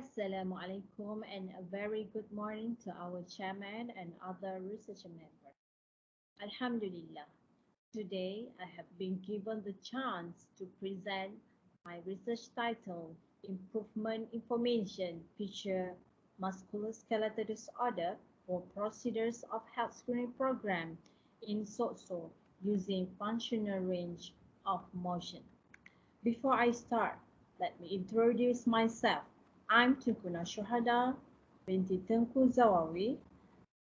Assalamu alaikum and a very good morning to our chairman and other research members. Alhamdulillah, today I have been given the chance to present my research title Improvement Information Feature Musculoskeletal Disorder for Procedures of Health Screening Program in SOCSO using Functional Range of Motion. Before I start, let me introduce myself. I'm Tengku Shuhada, binti Tengku Zawawi.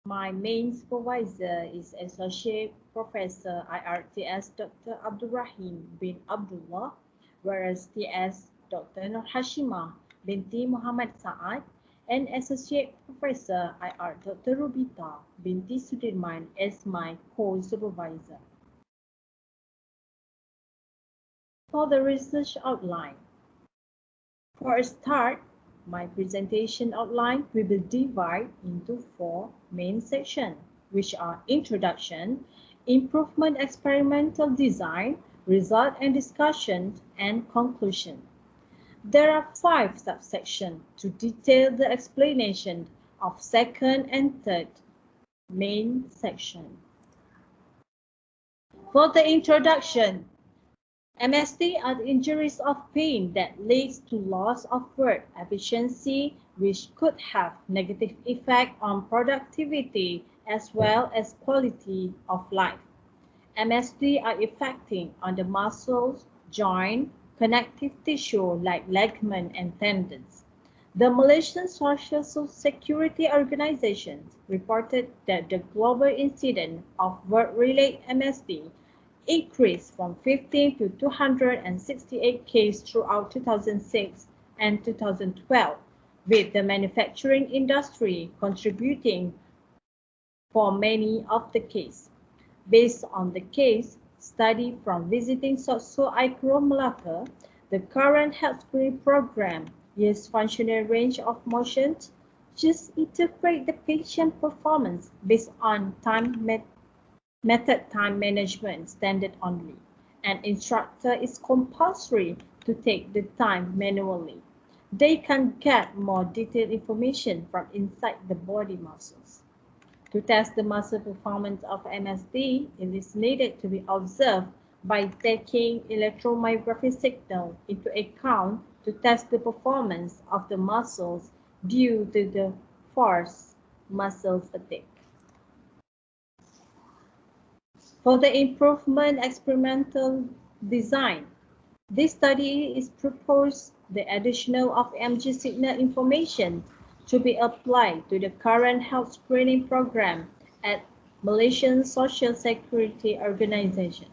My main supervisor is Associate Professor IRTS Dr. Abdul Rahim bin Abdullah, whereas TS Dr. Nur Hashimah binti Muhammad Saad, and Associate Professor IR Dr. Rubita binti Sudirman as my co-supervisor. For the research outline. For a start, my presentation outline will be divided into 4 main sections, which are Introduction, Improvement Experimental Design, Result and Discussion, and Conclusion. There are 5 subsections to detail the explanation of second and third main section. For the introduction, MSD are injuries of pain that leads to loss of work efficiency, which could have negative effect on productivity as well as quality of life. MSD are affecting on the muscles, joint, connective tissue like ligament and tendons. The Malaysian Social Security Organization reported that the global incidence of work-related MSD increased from 15 to 268 cases throughout 2006 and 2012, with the manufacturing industry contributing for many of the cases. Based on the case study from visiting SOCSO ICRO Melaka, the current health screening program uses functional range of motion to interpret the patient performance based on method time management standard only. An instructor is compulsory to take the time manually. They can get more detailed information from inside the body muscles. To test the muscle performance of MSD, it is needed to be observed by taking electromyography signal into account to test the performance of the muscles due to the forced muscle fatigue. For the improvement experimental design, this study is proposed the additional of MG signal information to be applied to the current health screening program at Malaysian Social Security Organization.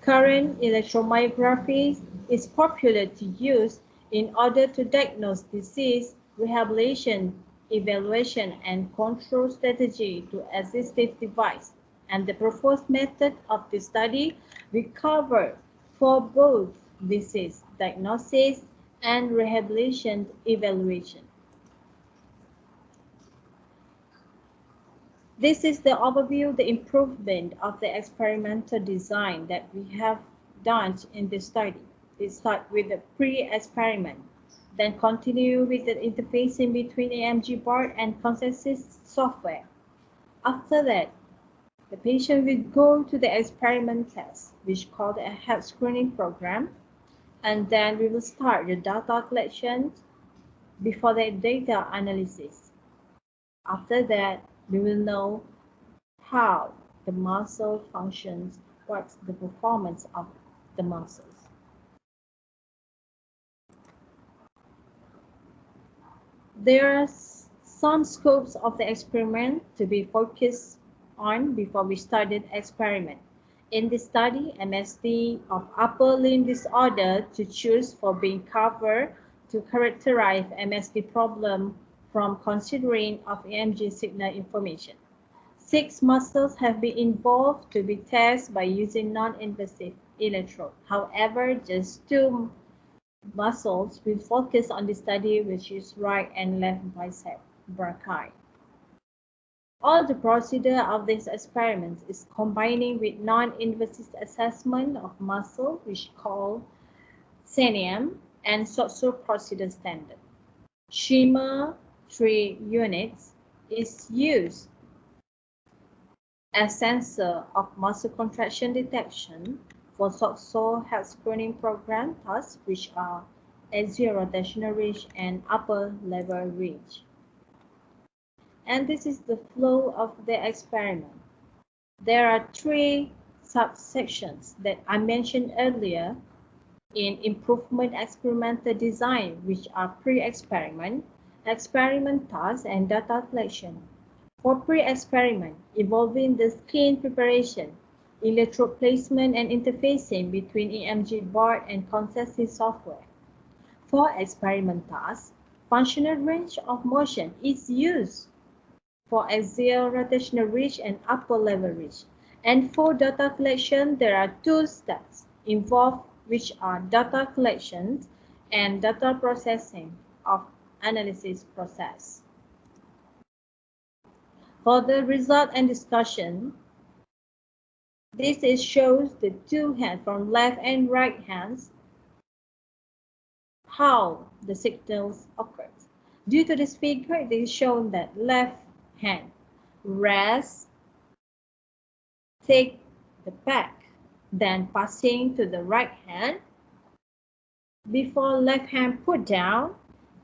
Current electromyography is popular to use in order to diagnose disease, rehabilitation, evaluation, and control strategy to assistive device. And the proposed method of the study will cover for both disease diagnosis and rehabilitation evaluation. This is the overview of the improvement of the experimental design that we have done in this study. We start with the pre-experiment, then continue with the interfacing between AMG board and consensus software. After that, the patient will go to the experiment test, which is called a health screening program, and then we will start the data collection before the data analysis. After that, we will know how the muscle functions, what's the performance of the muscles. There are some scopes of the experiment to be focused on before we started experiment. In this study, MSD of upper limb disorder to choose for being covered to characterize MSD problem from considering of EMG signal information. 6 muscles have been involved to be tested by using non-invasive electrode. However, just 2 muscles will focus on the study, which is right and left bicep brachii. All the procedure of these experiments is combining with non-invasive assessment of muscle, which is called CNM, and SOCSO procedure standard. Shima 3 units is used as sensor of muscle contraction detection for SOCSO health screening program tasks, which are axial rotational ridge and upper lever ridge. And this is the flow of the experiment. There are three subsections that I mentioned earlier in improvement experimental design, which are pre-experiment, experiment tasks, and data collection. For pre-experiment, involving the skin preparation, electrode placement and interfacing between EMG board and consensus software. For experiment tasks, functional range of motion is used for axial rotational ridge and upper level ridge. And for data collection, there are two steps involved, which are data collection and data processing of analysis process. For the result and discussion, this shows the two hands from left and right hands, how the signals occur. Due to this figure, it is shown that left hand rest, take the back, then passing to the right hand before left hand put down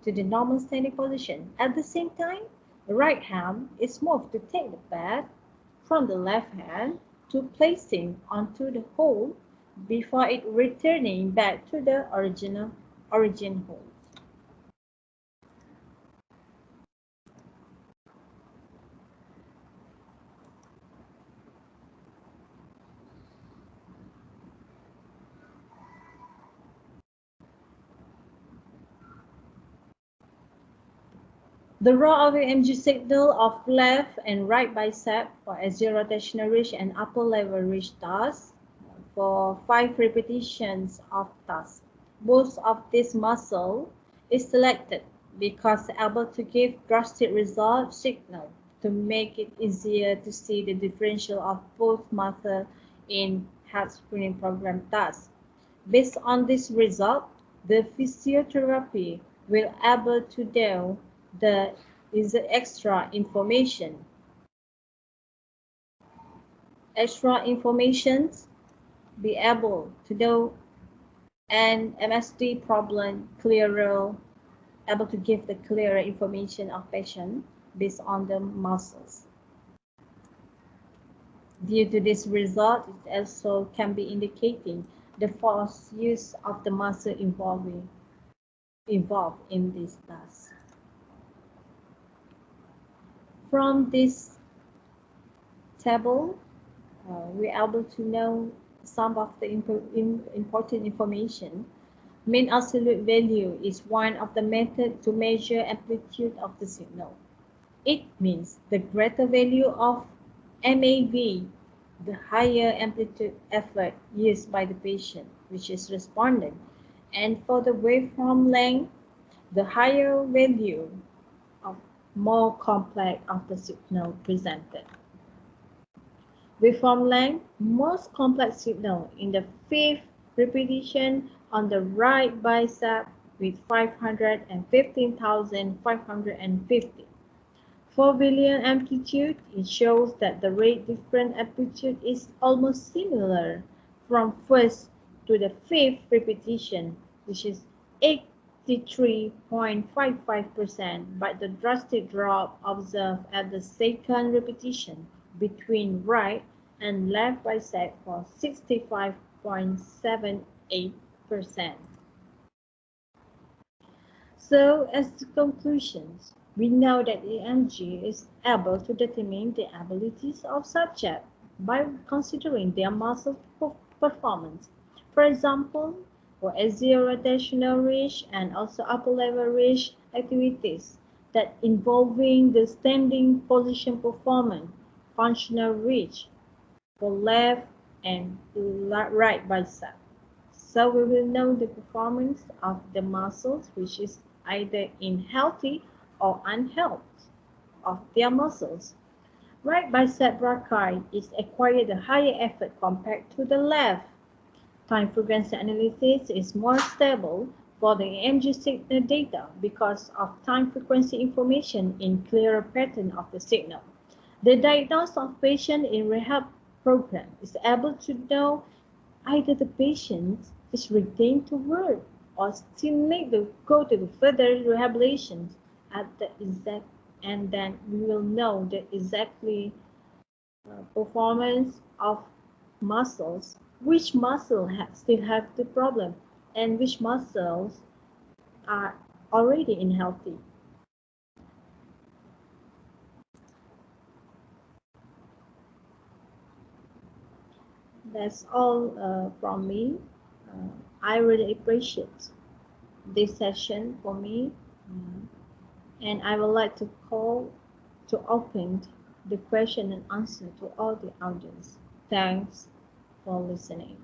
to the normal standing position. At the same time, the right hand is moved to take the back from the left hand to placing onto the hole before it returning back to the origin hole. The raw of EMG signal of left and right bicep for axial rotational ridge and upper level ridge tasks for 5 repetitions of tasks. Most of this muscle is selected because able to give drastic result signal to make it easier to see the differential of both muscle in health screening program tasks. Based on this result, the physiotherapy will able to know the extra information. Extra informations be able to know an MSD problem clearer, able to give the clearer information of patient based on the muscles. Due to this result, it also can be indicating the force use of the muscle involved in this task. From this table, we're able to know some of the important information. Mean absolute value is one of the methods to measure amplitude of the signal. It means the greater value of MAV, the higher amplitude effort used by the patient, which is respondent. And for the waveform length, the higher value of more complex of the signal presented. Waveform length, most complex signal in the 5th repetition on the right bicep with 515,550. For Villian amplitude, it shows that the rate different amplitude is almost similar from 1st to the 5th repetition, which is 83.55%, but the drastic drop observed at the 2nd repetition between right and left bicep for 65.78%. So, as the conclusions, we know that EMG is able to determine the abilities of subjects by considering their muscle performance. For example, for axial rotational ridge and also upper level ridge activities that involving the standing position performance, functional ridge for left and right bicep. So we will know the performance of the muscles, which is either in healthy or unhealthy of their muscles. Right bicep brachii is acquired a higher effort compared to the left. Time frequency analysis is more stable for the EMG signal data because of time frequency information in clearer pattern of the signal. The diagnosis of patient in rehab program is able to know either the patient is retained to work or still need to go to the further rehabilitation at the exact, and then we will know the exactly performance of muscles, which muscle still have the problem and which muscles are already in healthy. That's all from me. I really appreciate this session for me, and I would like to call to open the question and answer to all the audience. Thanks for listening.